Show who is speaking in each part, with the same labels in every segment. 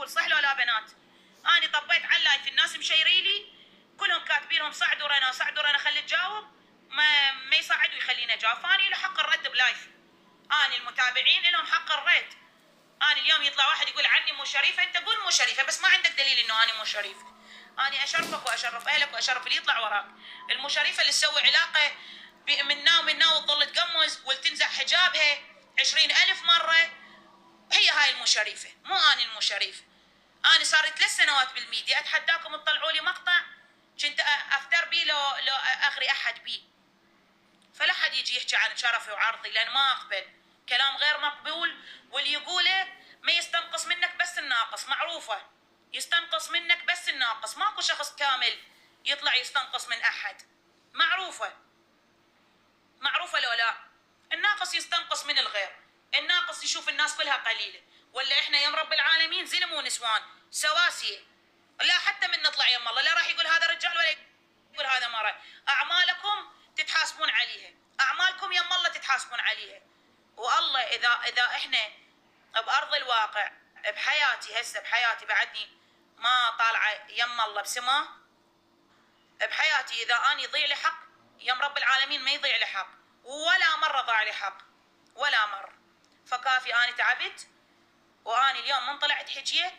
Speaker 1: اقول صح لو لا بنات؟ اني طبيت على اللايف الناس مشيريلي كلهم كاتبين لهم صعدوا رنا صعدوا رنا خلي تجاوب، ما يصعد ويخليني اجاوب، فاني له حق الرد بلايف. اني المتابعين لهم حق الرد. اني اليوم يطلع واحد يقول عني مو شريفه، انت قول مو شريفه بس ما عندك دليل انه اني مو شريفه. اني اشرفك واشرف اهلك واشرف اللي يطلع وراك. المو شريفه اللي تسوي علاقه منا ومنا وتظل تقمز وتنزع حجابها 20,000 مره، هي هاي المو شريفه، مو اني المو شريفه. انا صار لي 3 سنوات بالميديا، اتحداكم تطلعوا لي مقطع كنت افتر بيه لو اغري احد بيه، فلا حد يجي يحكي عن شرفي وعرضي لان ما اقبل، كلام غير مقبول، واللي يقوله ما يستنقص منك بس الناقص، معروفه يستنقص منك بس الناقص، ماكو شخص كامل يطلع يستنقص من احد، معروفه لو لا، الناقص يستنقص من الغير، الناقص يشوف الناس كلها قليله، ولا احنا يم رب العالمين زلم ونسوان سواسيه، لا حتى من نطلع يم الله لا راح يقول هذا رجال ولا يقول هذا مرة، اعمالكم تتحاسبون عليها، اعمالكم يم الله تتحاسبون عليها. والله اذا احنا بارض الواقع بحياتي هسه بحياتي بعدني ما طالعه يم الله بسماه، بحياتي اذا اني يضيع لي حق يم رب العالمين ما يضيع لي حق، ولا مره ضاع لي حق ولا مره، فكافي اني تعبت، واني اليوم من طلعت حكيت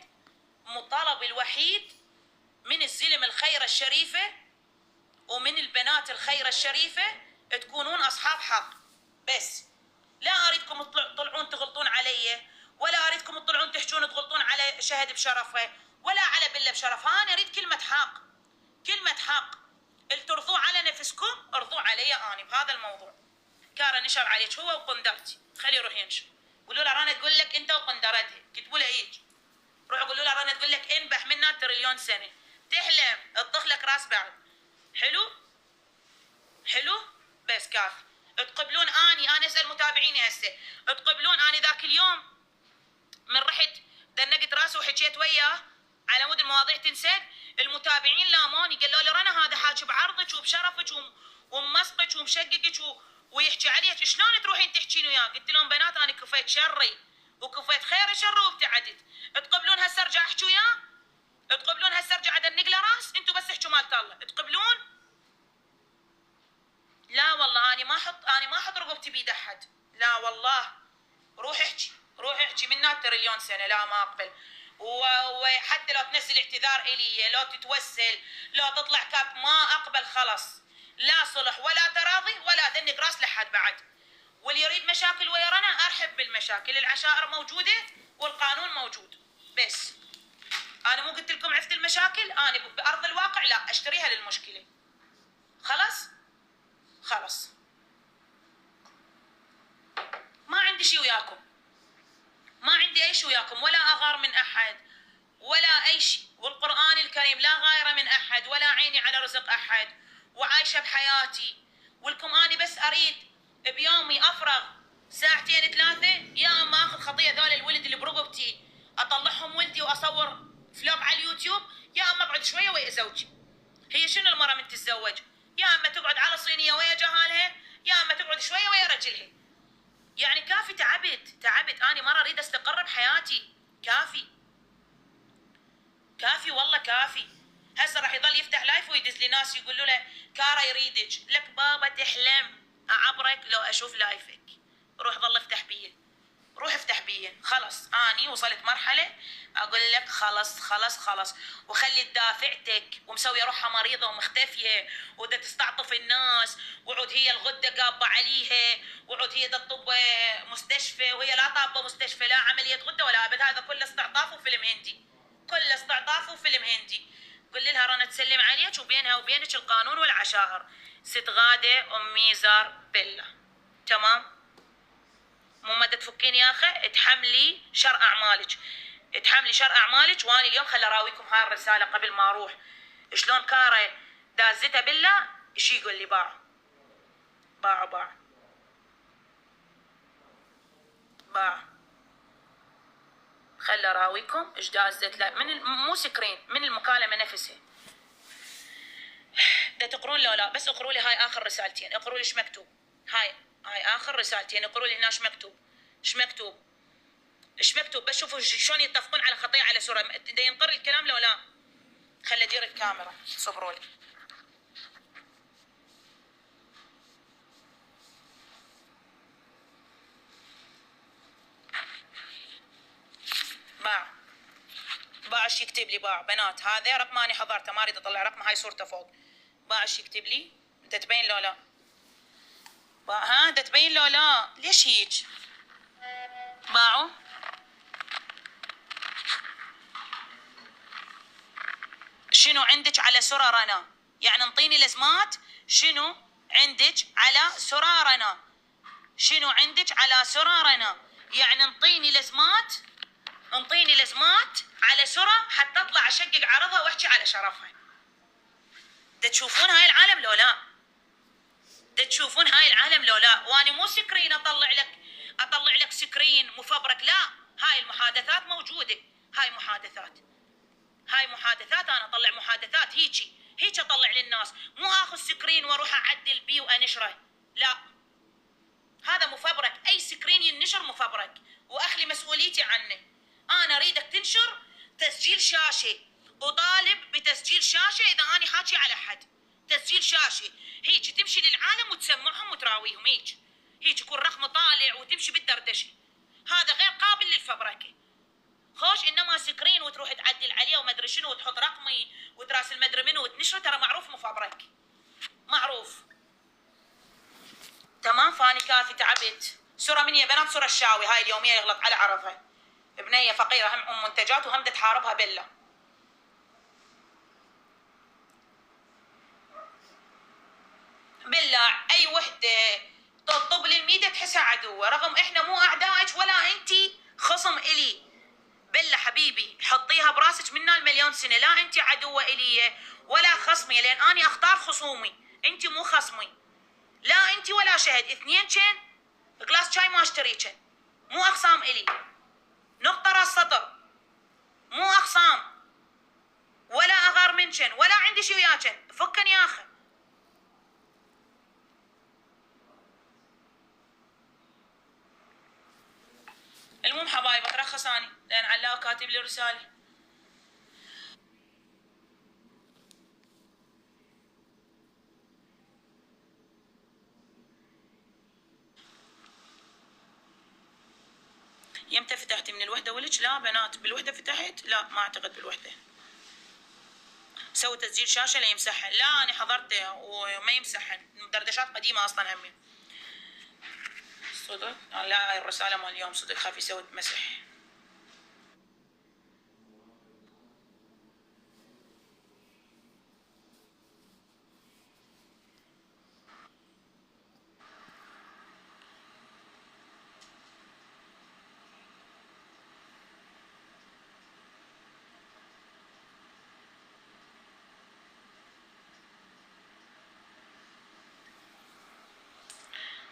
Speaker 1: مطالب الوحيد من الزلم الخيره الشريفه ومن البنات الخيره الشريفه تكونون اصحاب حق، بس لا اريدكم تطلعون تغلطون علي، ولا اريدكم تطلعون تحجون تغلطون على شهد بشرفه ولا على بله بشرفها، انا اريد كلمه حق، كلمه حق، اللي ترضوا على نفسكم ارضوا علي اني بهذا الموضوع. كاره نشر عليك هو وقندرتي، خليه يروح ينشر، قولوا له رانا تقول لك انت وقندرتها، كتبوا له هيك، روحوا قولوا له رانا تقول لك انبح منا تريليون سنه، تحلم تطخ لك راس بعد، حلو حلو بس كافي. تقبلون اني اسال متابعيني هسه، تقبلون اني ذاك اليوم من رحت دنقت راسي وحكيت وياه على مود المواضيع تنسد، المتابعين لاموني قالوا لي رنا هذا حاكي بعرضك وبشرفك وممسقك ومشققك ويحكي عليك، شلون تروحين تحكين وياه؟ قلت لهم بنات انا كفيت شري وكفيت خير شر وابتعدت، تقبلون هسه ارجع احكي وياه؟ تقبلون هسه ارجع ادنق له راس؟ انتم بس احكوا مالت الله، تقبلون؟ لا والله اني ما احط رقبتي بيد احد، لا والله، روح احكي منا تريليون سنه، لا ما اقبل، وحتى لو تنزل اعتذار الي، لو تتوسل، لو تطلع كاب، ما اقبل خلص، لا صلح ولا تراضي ولا دنق راس لحد بعد، واللي يريد مشاكل ويا رنا ارحب بالمشاكل، العشائر موجوده والقانون موجود، بس انا مو قلت لكم عفت المشاكل، انا بارض الواقع لا اشتريها للمشكله، خلص ما عندي شيء وياكم، ما عندي اي شيء وياكم، ولا اغار من احد ولا اي شيء، والقرآن الكريم لا غايره من احد ولا عيني على رزق احد، وعايشه بحياتي، ولكم اني بس اريد بيومي افرغ ساعتين 3 يا اما اخذ خطيه ذول الولد اللي برقبتي اطلعهم ولدي واصور فلوق على اليوتيوب، يا اما اقعد شويه ويا زوجي. هي شنو المراه من تتزوج؟ يا اما تقعد على صينيه ويا جهالها، يا اما تقعد شويه ويا رجلها، يعني كافي، تعبت اني مره اريد استقر بحياتي، كافي والله كافي. هسه راح يضل يفتح لايف ويدز لي ناس يقولوا له كارا يريدك، لك بابا تحلم اعبرك لو اشوف لايفك، روح ضل افتح بيه، خلص اني وصلت مرحله اقول لك خلص، وخلي دافعتك ومسويه روحها مريضه ومختفيه ودا تستعطف الناس، وعود هي الغده قابه عليها، وعود هي دا تطب مستشفى وهي لا طابه مستشفى، لا عمليه غده ولا ابد، هذا كله استعطاف وفيلم هندي، كله استعطاف وفيلم هندي. قل لها رنا تسلم عليك وبينها وبينك القانون والعشائر، ست غاده ام ميزار بيلا، تمام؟ مو مدى تفكين يا اخي، اتحملي شر اعمالك، واني اليوم خل اراويكم هاي الرساله قبل ما اروح، شلون كاره دازتها بالله، ايش يقول لي باع خل اراويكم ايش دازت لا من مو سكرين من المكالمه نفسها. دا تقرون لو لا؟ بس اقروا لي هاي اخر رسالتين، اقروا لي ايش مكتوب، هاي اخر رسالتين، اقروا لي هنا ايش مكتوب، ايش مكتوب؟ بس شوفوا شلون يتفقون على خطيه على سوره. دا ينطر الكلام لو لا؟ خلي ادير الكاميرا، صبروا لي. باع ايش يكتب لي؟ باع بنات هذا رقم اني حضرته، ما اريد اطلع رقمه، هاي صورته فوق. باع ايش يكتب لي؟ انت تبين لو لا؟ باع ها انت تبين لو لا؟ ليش هيك؟ باعوا شنو عندك على سورة رنا؟ يعني انطيني لزمات شنو عندك على سورة رنا؟ شنو عندك على سورة رنا؟ يعني انطيني لزمات على سورة حتى اطلع اشقق عرضها واحكي على شرفها. دا تشوفون هاي العالم لو لا؟ تشوفون هاي العالم لو لا؟ واني مو سكرين اطلع لك سكرين مفبرك، لا، هاي المحادثات موجوده، هاي محادثات انا اطلع محادثات هيك اطلع للناس، مو اخذ سكرين واروح اعدل بيه وانشره، لا، هذا مفبرك، اي سكرين ينشر مفبرك واخلي مسؤوليتي عنه. انا اريدك تنشر تسجيل شاشه، وطالب بتسجيل شاشه اذا اني حاكي على حد، تسجيل شاشه هيك تمشي للعالم وتسمعهم وتراويهم، هيك يكون رقم طالع وتمشي بالدردشه، هذا غير قابل للفبركه. خوش انما سكرين وتروح تعدل عليه وما ادري شنو وتحط رقمي وتراسل مدري منو وتنشره، ترى معروف مفبرك، معروف. تمام، فاني كافي تعبت. سورة من يا بنات؟ سورة الشاوي هاي اليوميه يغلط على عرضها، بنيه فقيره هم ام منتجات وهم تحاربها بله. بالله اي وحده تطب للميديا تحسها عدوه، رغم احنا مو اعدائك ولا انتي خصم الي. بالله حبيبي حطيها براسك منا المليون سنه، لا انتي عدوه الي ولا خصمي، لان اني اختار خصومي، انتي مو خصمي، لا انتي ولا شهد، اثنين كان جلاس شاي ما اشتري كان، مو اخصام الي، نقطه راس سطر، مو اخصام ولا اغار منشن ولا عندي شي وياكن، فكن يا اخي. المهم حبايب اترخص اني لان علاء كاتب لي رساله. يمتى فتحتي من الوحده ولك؟ لا بنات بالوحده فتحت؟ لا ما اعتقد بالوحده. سوي تسجيل شاشه ليمسحن؟ لا انا حضرته وما يمسحن، دردشات قديمه اصلا همي. صدق؟ لا الرساله مال اليوم صدق، خاف يسوي مسح.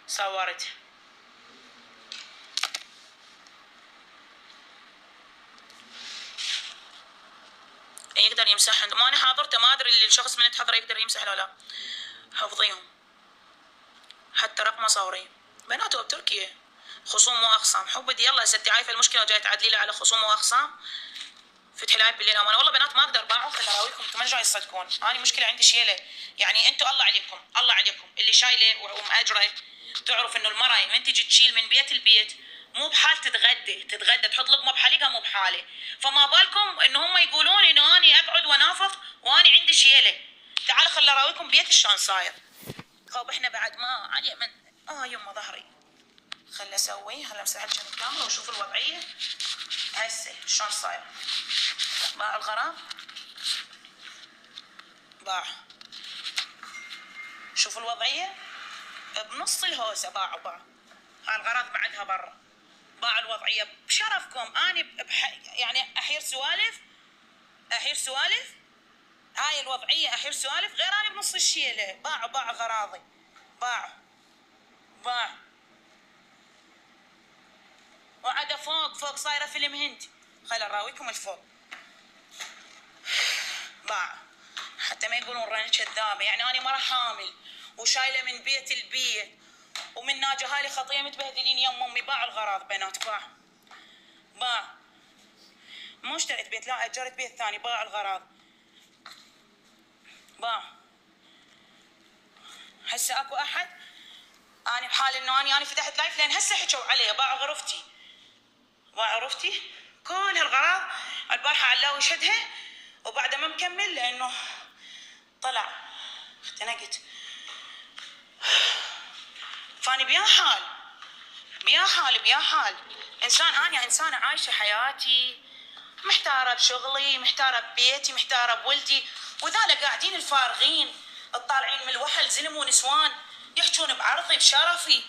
Speaker 1: صورت يقدر يمسح، ما انا حاضرته ما ادري الشخص من تحضره يقدر يمسح ولا لا. حفظيهم حتى رقم صوري بناته بتركيا، خصوم واخصام. حبدي يلا ستي عايفه المشكله وجاي تعدلي لي على خصوم واخصام. فتح لايف بالليل امانه والله بنات ما اقدر باعوا، خلي اراويكم انتم من جاي تصدقون، انا مشكله عندي شيله، يعني انتم الله عليكم اللي شايله ومأجره تعرف انه المراه من تجي تشيل من بيت البيت مو بحال تتغدى تحط لقمه بحلقها مو بحاله، فما بالكم انه هم يقولون انه اني اقعد وانافق واني عندي شيله. تعالوا خلي اراويكم بيت شلون صاير. خب احنا بعد ما علي من يما ظهري، خلي اسوي هلا امسح لكم الكاميرا وشوف الوضعيه هسه شلون صاير. باع الغرام، باع، شوف الوضعيه بنص الهوسه، باعوا هاي الغراض بعدها برا، باع الوضعيه بشرفكم. اني يعني احير سوالف هاي الوضعيه احير سوالف، غير اني بنص الشيله. باع غراضي، باع وعدا فوق صايره فيلم هندي. خل اراويكم الفوق. باع حتى ما يقولون راني كذابه، يعني انا مره حامل وشايله من بيت البيت ومن ناجه هالي خطيه متبهدلين يم امي. باع الغراض بنات، باع. مو اشتريت بيت، لا اجرت بيت ثاني، باع الغراض. باع. هسه اكو احد اني بحال انه اني فتحت لايف لين هسه حكوا علي باع غرفتي. باع غرفتي كل هالغراض البارحه علاوي شدها وبعدها ما مكمل لانه طلع اختنقت. فاني بيا حال بيا حال بيا حال انسان، انا انسانه عايشه حياتي، محتاره بشغلي، محتاره ببيتي، محتاره بولدي، وذالا قاعدين الفارغين الطالعين من الوحل زلم ونسوان يحجون بعرضي بشرفي،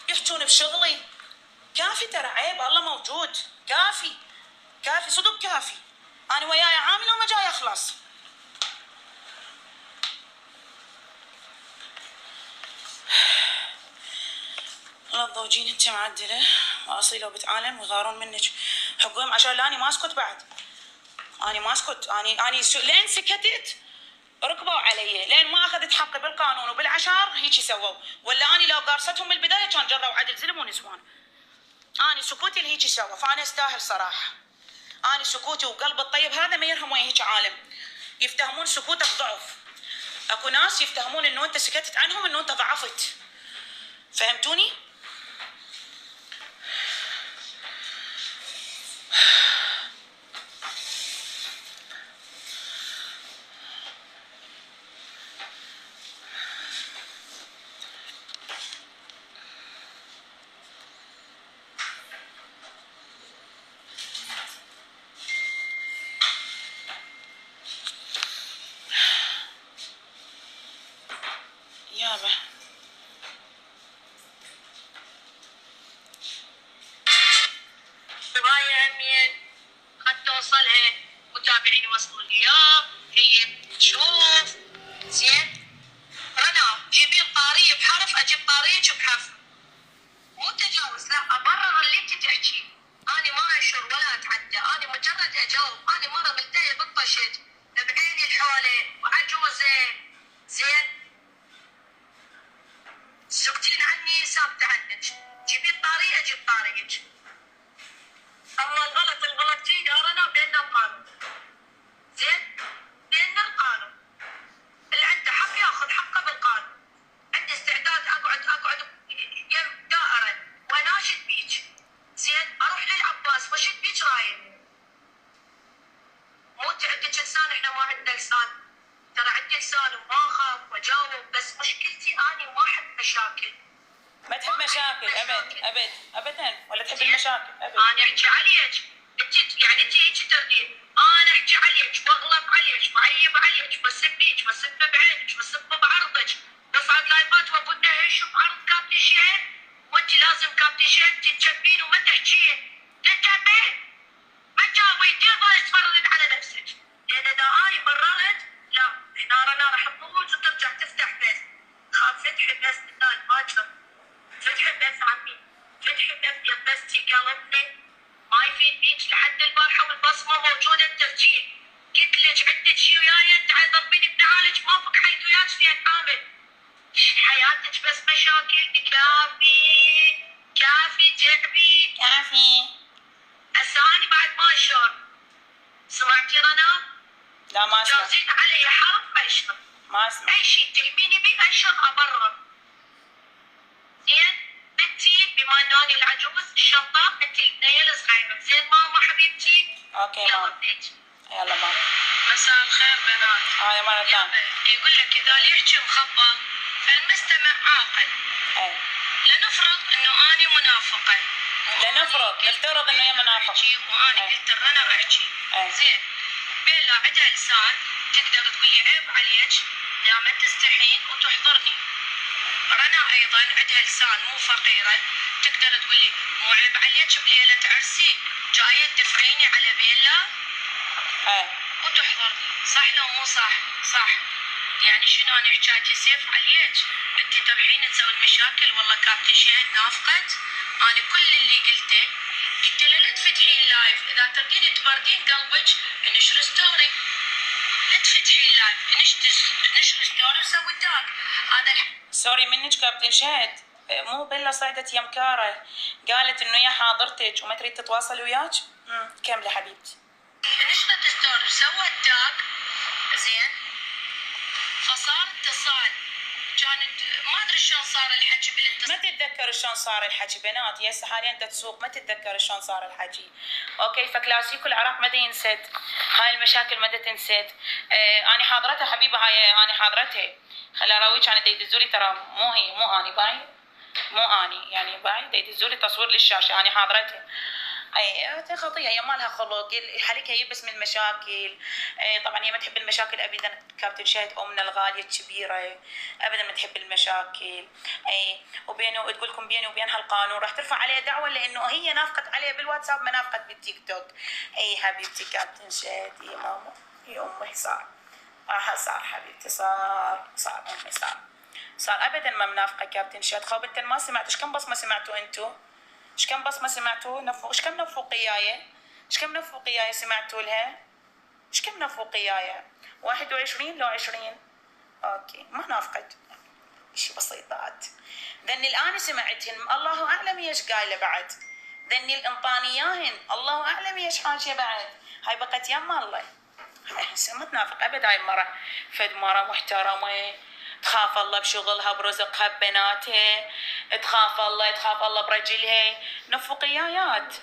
Speaker 1: يحجون بشغلي. كافي ترى، عيب الله موجود. كافي كافي صدق كافي. انا وياي عامله وما جاي اخلص. والله تضوجين انت معدله واصيله وبتعالم ويغارون منك حقهم عشان لا اني ما اسكت بعد. اني ما اسكت، اني لين سكتت ركبوا علي، لين ما اخذت حقي بالقانون وبالعشار هيجي سووا، ولا اني لو قارصتهم من البدايه كان جروا عدل زلم ونسوان. اني سكوتي اللي هيجي سوا، فانا استاهل صراحه. اني سكوتي وقلب الطيب هذا ما يرهم وين هيك عالم يفتهمون سكوتك ضعف. اكو ناس يفتهمون انه انت سكتت عنهم انه انت ضعفت، فهمتوني؟ يابا
Speaker 2: هاي أهمية قد توصلها متابعين يوصلوا لي إياه، هي تشوف زين. رنا جيبين طارية بحرف أجيب طارية بحرف، مو تجاوز، لا أبرر اللي أنت تحكيه. أنا ما أنشر ولا أتعدى، أنا مجرد أجاوب. أنا مرة ملتهية بالطشت بعيني الحولة وعجوزة زين، سكتين عني سابتة عنك، جيبين طارية أجيب طاريك. الله الغلط جينا رنا بيننا القانون زين، بيننا القانون، اللي عنده حق ياخذ حقه بالقانون. عندي استعداد اقعد يم دائره واناشد بيك زين، اروح للعباس واشد بيك رايه. مو انت عندك لسان احنا ما عندنا لسان، ترى عندي لسان وما اخاف واجاوب، بس مشكلتي اني ما احب مشاكل.
Speaker 1: ما تحب مشاكل ابد ابدا، ولا تحب المشاكل ابد.
Speaker 2: انا احكي عليك انت، يعني انت هيك تردين، انا احكي عليك واغلط عليك واعيب عليك واسبيك واسب بعينك واسب بعرضك واصعد لايفات واقول نهش بعرض كابتن شهد، وانت لازم كابتن شهد تتجبين وما تحكين، تتجبين ما تجاوبي، دير بالك تفرضين على نفسك، لان اذا انا بررت لا هنا رنا راح تموت وترجع تفتح بس. خاف فتح بس الناس باكر، فتح بس عمي، فتح بس يبستي قلبني، ما يفيد بيك لحد البارحه والبصمه موجوده التسجيل. قلت لك عندك شي وياي تعال ضربيني بنعالج ما فك حيث وياك زين عامل. حياتك بس مشاكل، كافي كافي تعبي
Speaker 1: كافي.
Speaker 2: هسه اني بعد ما انشر، سمعتي رنا؟
Speaker 1: لا ما اسمع.
Speaker 2: جازين علي حرف انشر،
Speaker 1: ما اسمع.
Speaker 2: اي شيء تهميني بيه انشر ابرر زين. بنتي بما انه اني العجوز الشنطه انت النيل صغيره زين ماما حبيبتي.
Speaker 1: اوكي
Speaker 2: يلا
Speaker 1: ماما.
Speaker 2: بنتي.
Speaker 1: يلا ماما.
Speaker 2: مساء الخير بنات.
Speaker 1: هاي مرة ثانية.
Speaker 2: يقول لك اذا اللي يحكي مخبط فالمستمع عاقل.
Speaker 1: اي.
Speaker 2: لنفرض انه اني منافقه.
Speaker 1: نفترض انه هي منافق.
Speaker 2: وانا قلت رنا احكي. زين. بيلا عندها لسان تقدر تقول لي عيب عليك دام تستحين وتحضرني. رنا ايضا عندها لسان مو فقيره تقدر تقول لي مو عيب عليك بليله عرسي جايه تدفعيني على بيلا وتحضرني. صح لو مو صح؟ صح. يعني شنو انا حكايتي سيف عليك؟ انت تروحين تسوي المشاكل والله كابتن شهد نافقت. انا كل اللي قلته قلت له لا تفتحين اللايف، اذا تردين تبردين قلبك انشر ستوري. لا تفتحين اللايف، انشر ستوري وسوي تاج. هذا
Speaker 1: سوري منك كابتن شهد، مو بلا صعدت يم كاره، قالت انه يا حاضرتك وما تريد تتواصل وياك. كملي حبيبتي.
Speaker 2: نشطت ستوري سوت تاج زين، فصار اتصال، كانت ما ادري شلون صار الحكي بالاتصال.
Speaker 1: ما تتذكر شلون صار الحكي بنات، هسه حاليا انت تسوق ما تتذكر شلون صار الحكي. اوكي، فكلاسيكو العراق ما ينسد، هاي المشاكل ما تنسد. انا حاضرتها حبيبه، هاي انا حاضرتها. خلي اراويك، انا يدزولي ترى مو هي، مو اني باي، مو اني يعني باي، يدزولي تصوير للشاشه، انا حاضرتها. اي خطيه، هي ما لها خلق، حالك هي بس من المشاكل. طبعا هي ما تحب المشاكل ابدا، كابتن شاهد امنا الغاليه الكبيره ابدا ما تحب المشاكل. وبينه تقول لكم بيني وبينها القانون، راح ترفع عليها دعوه لانه هي نافقت عليه بالواتساب ما نافقت بالتيك توك. اي حبيبتي كابتن شاهد يا ماما يا امي صار صار حبيبتي، صار امي صار ابدا ما منافقه كابتن شاهد. خاب انت ما سمعت ايش كم بصمه سمعتوا انتو؟ ايش كم بصمه سمعتوا؟ ايش كم نفوقيايه؟ ايش كم نفوقيايه سمعتوا لها؟ ايش كم نفوقيايه؟ 21 لو 20. اوكي ما نافقت، شي بسيطات. ذني الان سمعتهن الله اعلم ايش قايله بعد، ذني الانطانياهن الله اعلم ايش حاجه بعد. هاي بقت يما الله، ما تنافق ابد. هاي المرة فد مرة محترمة، تخاف الله بشغلها برزقها ببناتها، تخاف الله برجلها، نفقيايات.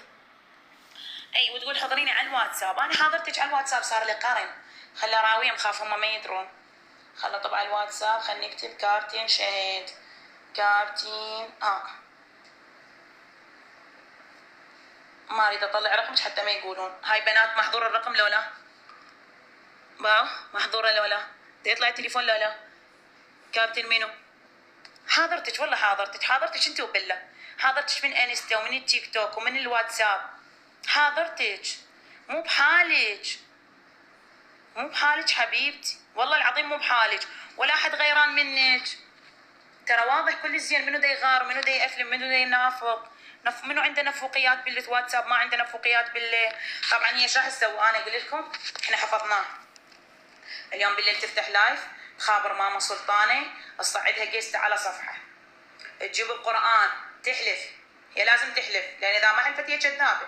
Speaker 1: اي وتقول حضريني على الواتساب، انا حاضرتك على الواتساب صار لي قرن. خلي راويهم خاف هم ما يدرون. خلي طبعا الواتساب، خلني نكتب كابتن شهد، كابتن ما اريد اطلع رقمك حتى ما يقولون. هاي بنات محظور الرقم لولا باو، محظوره لولا يطلع التليفون لولا. كابتن منو؟ حاضرتك والله حاضرتك انت وبالله، حاضرتك من انستا ومن التيك توك ومن الواتساب، حاضرتك مو بحالك حبيبتي، والله العظيم مو بحالك، ولا احد غيران منك. ترى واضح كل الزين، منو دا يغار، منو دا يأفلم، منو دا ينافق، منو عنده نفوقيات بالواتساب، ما عنده نفوقيات طبعا هي شو راح تسوي؟ انا اقول لكم احنا حفظناه. اليوم بالليل تفتح لايف، تخابر ماما سلطانه، تصعدها جيست على صفحه، تجيب القران تحلف، هي لازم تحلف لان اذا ما حلفت هي كذابه.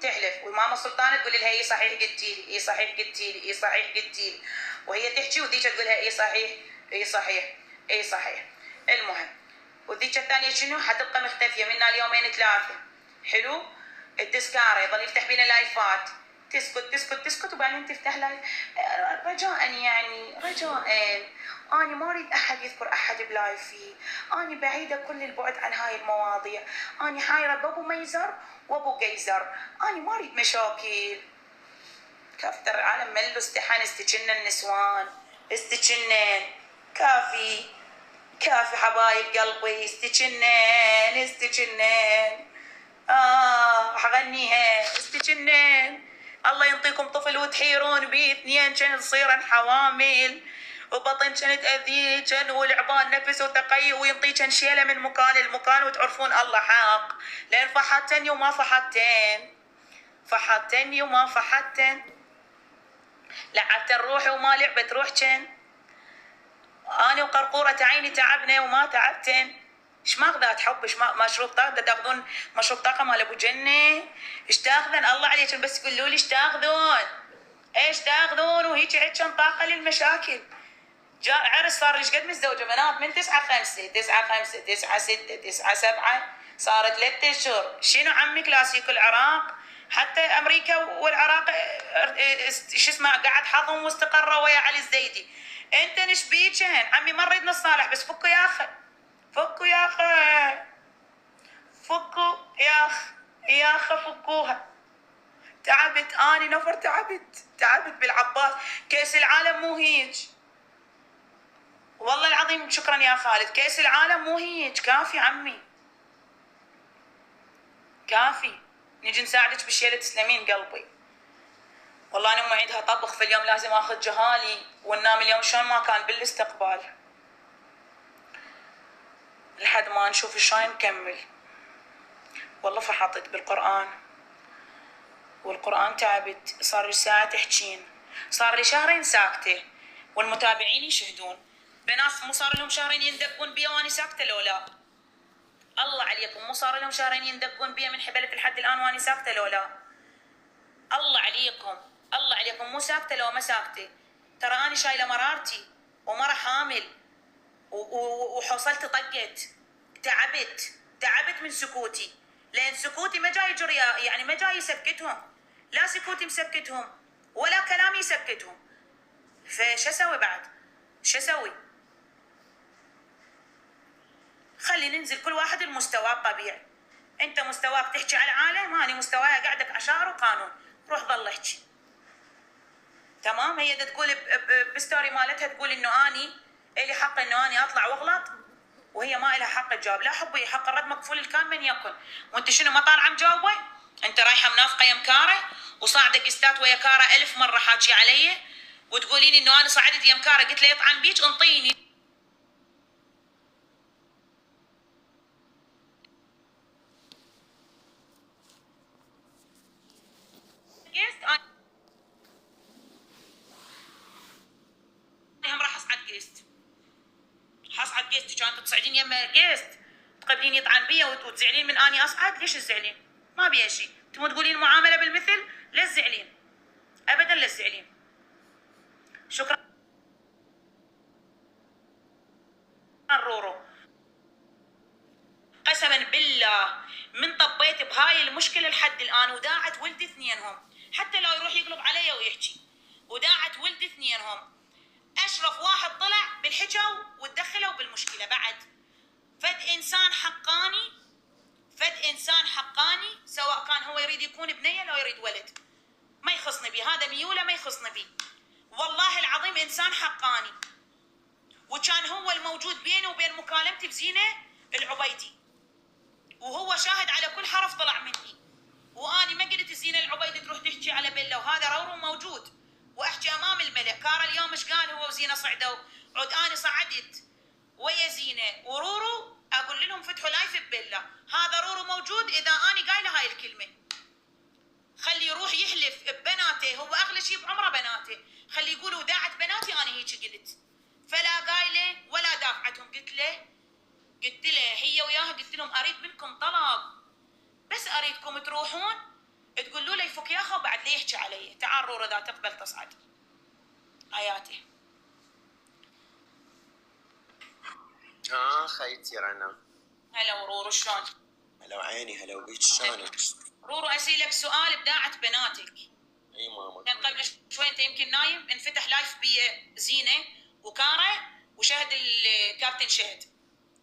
Speaker 1: تحلف وماما سلطانه تقول لها اي صحيح قلتي لي، اي صحيح قلتي لي، اي صحيح قلتي لي، وهي تحكي وذيك تقول لها اي صحيح اي صحيح اي صحيح. المهم وذيك الثانيه شنو حتبقى مختفيه منا اليومين ثلاثه. حلو، التذكاره يظل يفتح بينا لايفات، تسكت وبعدين تفتح لايف. رجاء يعني رجاء، أنا ما أريد أحد يذكر أحد بلايفي، أنا بعيدة كل البعد عن هاي المواضيع، أنا حايرة بأبو ميزر وأبو قيزر، أنا ما أريد مشاكل. كافتر العالم ملوا استحان استجنن النسوان، استجنن كافي حبايب قلبي، استجنن حغنيها استجنن. الله ينطيكم طفل وتحيرون بيه اثنين كان تصيرن حوامل، وبطن كانت اذيجن والعبان نفس وتقي، وينطيكن شيله من مكان لمكان، وتعرفون الله حق لين فحتني وما فحتني وما فحتن، لعبت الروح وما لعبت روحكن، انا وقرقوره عيني تعبنا وما تعبتن. ايش ماخذات حب، ايش مشروب طاقه، تاخذون مشروب طاقه مال ابو جنه؟ ايش تاخذون الله عليكم بس قولوا لي ايش تاخذون، ايش تاخذون وهيك عندكم طاقه للمشاكل. جاء عرس صار ليش قد متزوجه بنات من 9/5 9/5 9/6 9/7 صارت 3 اشهر. شنو عمي كلاسيكو العراق، حتى امريكا والعراق شو اسمه قاعد حظهم واستقروا ويا علي الزيدي. انت نشبيكن عمي ما نريد نصالح بس فكوا يا اخي، فكوا يا اخي، فكوا يا اخي فكوها. تعبت اني نفر، تعبت بالعباس. كاس العالم مو هيج، والله العظيم شكرا يا خالد، كاس العالم مو هيج. كافي عمي كافي، نجي نساعدك بالشيء تسلمين قلبي. والله انا عندها طبخ في اليوم لازم اخذ جهالي وننام اليوم شلون ما كان بالاستقبال لحد ما نشوف شلون نكمل. والله فحطت بالقرآن والقرآن تعبت، صار لي ساعة تحجين، صار لي شهرين ساكتة والمتابعين يشهدون. بناس مو صار لهم شهرين يندبون بي وانا ساكتة لو لا. الله عليكم، مو صار لهم شهرين يندقون بيا من حبلة لحد الان واني ساكته لو لا؟ الله عليكم، الله عليكم، مو ساكته لو ما ساكته. ترى اني شايله مرارتي ومره حامل وحوصلت طقت. تعبت من سكوتي، لان سكوتي ما جاي يجري، يعني ما جاي يسكتهم، لا سكوتي مسكتهم ولا كلامي يسكتهم. فش اسوي بعد؟ شو اسوي؟ خلي ننزل كل واحد المستوى الطبيعي. انت مستواك تحكي على العالم، هاني مستواي قاعدك عشار وقانون، روح ظل احكي. تمام؟ هي دا تقول بستوري مالتها تقول انه اني الي حق انه اني اطلع واغلط، وهي ما لها حق تجاوب. لا حبي، حق الرد مكفول الكان من يكن. وانت شنو ما طالعه مجاوبه؟ انت رايحه منافقه يم كاره وصاعده قستات ويا كاره 1000 مره حاكي علي، وتقولين انه انا صعدت يم كاره قلت له يطعن بيك انطيني قست. انا هم راح اصعد قست، حصعد قست. كانت تصعدين يمه قست تقبلين يطعن بيا وتزعلين من اني اصعد؟ ليش تزعلين؟ ما بيها شيء. تبون تقولين معامله بالمثل، لا تزعلين ابدا، لا تزعلين. شكرا رورو. قسما بالله من طبيت بهاي المشكله لحد الان وداعت ولدي اثنينهم، حتى لو يروح يقلب علي ويحكي، وداعت ولدي اثنينهم. اشرف واحد طلع بالحجه وتدخلوا بالمشكله بعد. فد انسان حقاني، فد انسان حقاني، سواء كان هو يريد يكون بنيه لو يريد ولد، ما يخصني بي، هذا ميوله ما يخصني بي. والله العظيم انسان حقاني، وكان هو الموجود بيني وبين مكالمتي بزينه العبيدي، وهو شاهد على كل حرف طلع مني. واني ما قلت زينه العبيدي تروح تحكي على بله، وهذا رورو موجود واحكي امام الملك. كار اليوم ايش قال هو وزينه صعدوا، عود اني صعدت ويا زينه ورورو اقول لهم فتحوا لايف ببله. هذا رورو موجود اذا اني قايله هاي الكلمه. خلي يروح يحلف ببناته، هو اغلى شيء بعمره بناته، خلي يقولوا داعت بناتي انا هيك قلت. فلا قايله ولا دافعتهم. قلت له هي وياها، قلت لهم اريد منكم طلب، بس اريدكم تروحون تقولوا له يفك ياخه وبعد لا يحكي علي. تعال رورو اذا تقبل تصعد حياتي.
Speaker 3: خيتي رنا.
Speaker 1: هلا ورورو، شلون؟
Speaker 3: هلا وعيني، هلا وبيك، شلونك؟
Speaker 1: رورو اسالك سؤال بداعة بناتك.
Speaker 3: اي ماما.
Speaker 1: كان قبل شوي انت يمكن نايم، انفتح لايف بي زينه وكاره وشهد الكابتن شهد.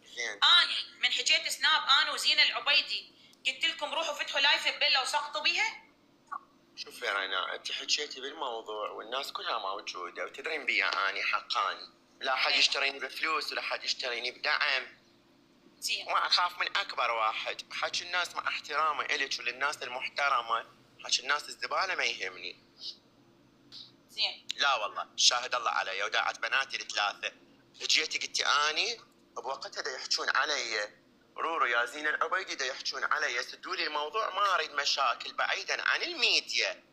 Speaker 3: زين.
Speaker 1: اني من حكيت سناب انا وزينه العبيدي قلت لكم روحوا فتحوا لايف ببله وسقطوا بيها.
Speaker 3: شوفي رنا، انت حكيتي بالموضوع والناس كلها موجوده وتدرين بيا اني حقاني، لا حد يشتريني بفلوس ولا حد يشتريني بدعم.
Speaker 1: زين.
Speaker 3: ما اخاف من اكبر واحد. حكي الناس مع احترامي الك وللناس المحترمه، حكي الناس الزباله ما يهمني.
Speaker 1: زين.
Speaker 3: لا والله شاهد الله علي وداعت بناتي الثلاثه. جيتي قلتي اني بوقتها دا يحجون علي رورو يا زين العبيدي، دا يحجون علي سدوا لي الموضوع، ما اريد مشاكل بعيدا عن الميديا.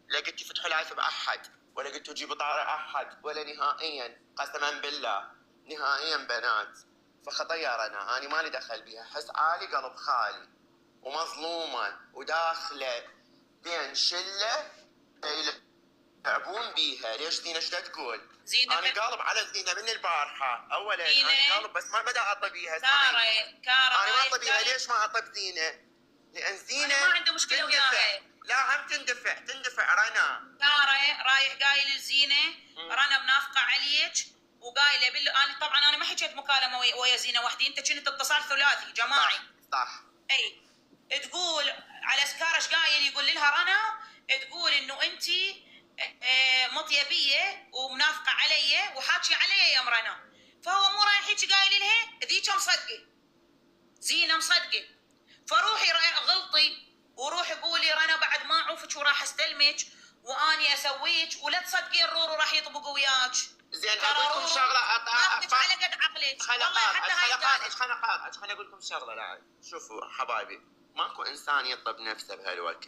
Speaker 3: لا قلتي فتحوا لايف باحد ولا قلتوا جيبوا طارئ احد ولا نهائيا، قسما بالله نهائيا بنات. فخطيرنا انا مالي دخل بيها، حس عالي قلب خالي ومظلومه وداخله بين شله يلعبون بيها. ليش زينه ايش تقول؟
Speaker 1: زينه
Speaker 3: انا قالب على زينه من البارحه. اولا
Speaker 1: زينة.
Speaker 3: انا قالب بس ما بدا اعطي بيها.
Speaker 1: كاره
Speaker 3: انا ما اعطي بيها. ليش ما اعطي بزينه؟ لان زينه
Speaker 1: ما عنده مشكله وياها.
Speaker 3: لا هم تندفع رنا.
Speaker 1: كاره رايح قايل الزينه رنا منافقه عليك وقايله انا طبعا انا ما حكيت مكالمه ويا زينه وحدي، انت كنت اتصال ثلاثي جماعي.
Speaker 3: صح.
Speaker 1: اي تقول على سكارش قايل يقول لها رنا، تقول انه انت مطيبيه ومنافقه علي وحاكي علي يا رنا. فهو مو رايح هيك قايل لها ذيك مصدقه، زينه مصدقه. فروحي غلطي وروحي قولي رنا بعد ما اعوفك وراح استلمك واني اسويك، ولا تصدقين رورو راح يطبق وياك.
Speaker 3: زين اقول لكم شغله
Speaker 1: ماخذك على قد عقلك والله. حتى هاي قالت
Speaker 3: خليني اقول لكم شغله. لا شوفوا حبايبي، ماكو انسان يطب نفسه بهالوقت.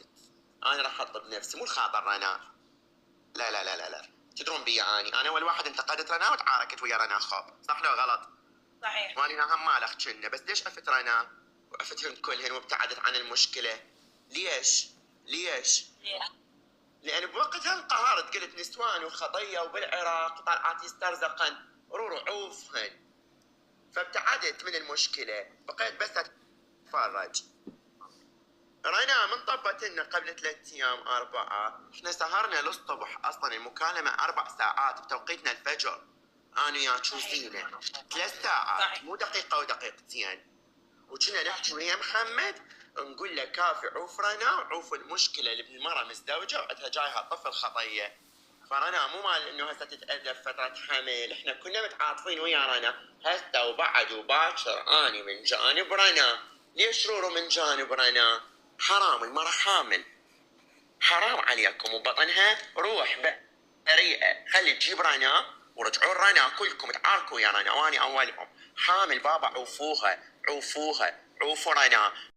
Speaker 3: انا راح اطب نفسي مو الخاطر رنا. لا لا لا لا لا، تدرون بي انا اول واحد انتقدت رنا وتعاركت ويا رنا خوب، صح لو غلط؟
Speaker 1: صحيح.
Speaker 3: وانا هم مالخ كنا، بس ليش عفت رنا؟ وقفتهن كلهن وابتعدت عن المشكلة. ليش؟ لأن بوقتها انقهرت، قلت نسوان وخطية وبالعراق طلعت يسترزقن رورو عوفهن، فابتعدت من المشكلة، بقيت بس اتفرج. رنا من طبت لنا قبل 3 أيام 4، احنا سهرنا للصبح، اصلا المكالمة 4 ساعات بتوقيتنا الفجر، انا وياك وزينة 3 ساعات مو دقيقة ودقيقتين، وكنا نحكي ويا محمد نقول له كافي عوف رنا وعوف المشكلة اللي بالمرة مزدوجة وعندها جايها طفل خطية. فرنا مو مال انه هسه تتأذى بفترة حمل، احنا كنا متعاطفين ويا رنا، هسه وبعد وباكر اني من جانب رنا. ليش رورو من جانب رنا؟ حرام المرة حامل، حرام عليكم، وبطنها روح بريئة، خلي تجيب رنا ورجعون رنا كلكم تعاركوا يا رنا واني اولهم. حامل بابا عوفوها عوفوا رنا.